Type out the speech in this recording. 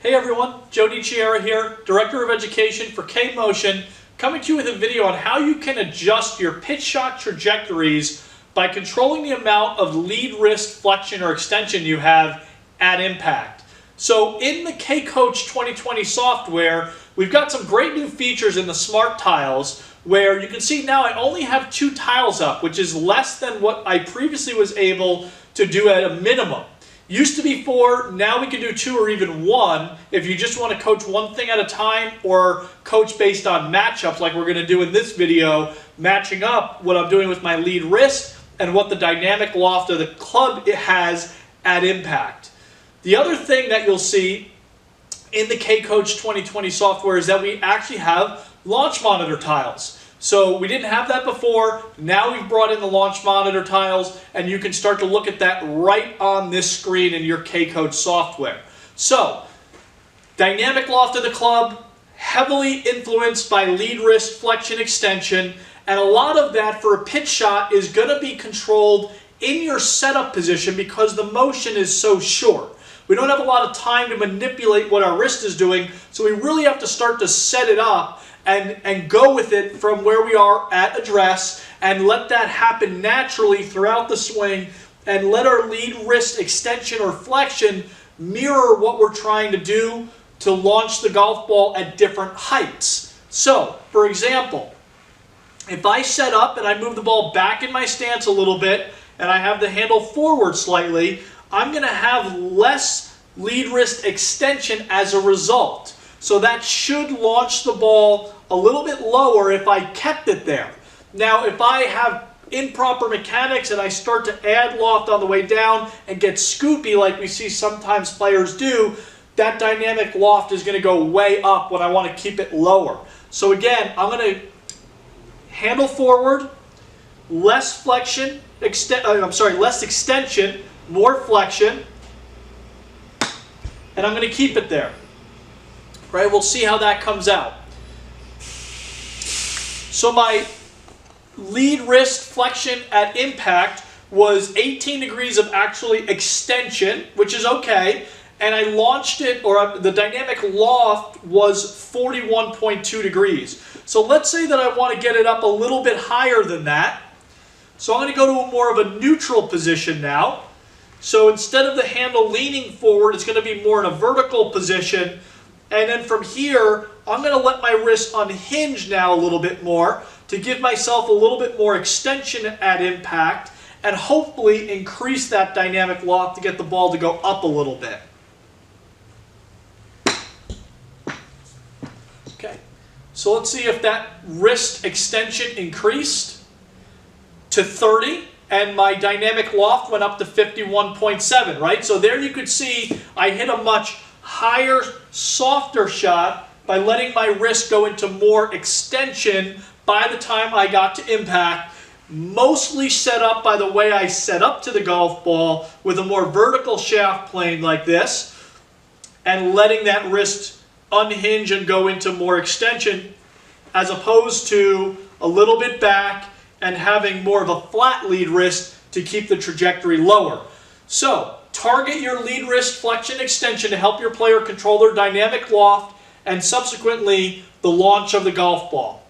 Hey everyone, Joe DiChiara here, Director of Education for K-Motion, coming to you with a video on how you can adjust your pitch shot trajectories by controlling the amount of lead wrist flexion or extension you have at impact. So in the K-Coach 2020 software, we've got some great new features in the Smart Tiles where you can see now I only have 2 tiles up, which is less than what I previously was able to do at a minimum. Used to be 4, now we can do 2 or even 1 if you just want to coach one thing at a time or coach based on matchups like we're going to do in this video, matching up what I'm doing with my lead wrist and what the dynamic loft of the club it has at impact. The other thing that you'll see in the K-Coach 2020 software is that we actually have launch monitor tiles. So we didn't have that before. Now we've brought in the launch monitor tiles and you can start to look at that right on this screen in your K-Coach software. So dynamic loft of the club, heavily influenced by lead wrist flexion extension, and a lot of that for a pitch shot is going to be controlled in your setup position because the motion is so short. We don't have a lot of time to manipulate what our wrist is doing, so we really have to start to set it up and go with it from where we are at address and let that happen naturally throughout the swing and let our lead wrist extension or flexion mirror what we're trying to do to launch the golf ball at different heights. So, for example, if I set up and I move the ball back in my stance a little bit and I have the handle forward slightly, I'm going to have less lead wrist extension as a result. So that should launch the ball a little bit lower if I kept it there. Now, if I have improper mechanics and I start to add loft on the way down and get scoopy like we see sometimes players do, that dynamic loft is going to go way up when I want to keep it lower. So again, I'm going to handle forward, less flexion, less extension, more flexion, and I'm going to keep it there. Right, we'll see how that comes out. So my lead wrist flexion at impact was 18 degrees of actually extension, which is okay, and I launched it, or the dynamic loft was 41.2 degrees. So let's say that I want to get it up a little bit higher than that. So I'm going to go to more of a neutral position now. So instead of the handle leaning forward, it's going to be more in a vertical position. And then from here, I'm going to let my wrist unhinge now a little bit more to give myself a little bit more extension at impact and hopefully increase that dynamic loft to get the ball to go up a little bit. Okay, so let's see if that wrist extension increased to 30 and my dynamic loft went up to 51.7, right? So there you could see I hit a much higher, softer shot by letting my wrist go into more extension by the time I got to impact, mostly set up by the way I set up to the golf ball with a more vertical shaft plane like this, and letting that wrist unhinge and go into more extension as opposed to a little bit back and having more of a flat lead wrist to keep the trajectory lower. So, target your lead wrist flexion extension to help your player control their dynamic loft and subsequently the launch of the golf ball.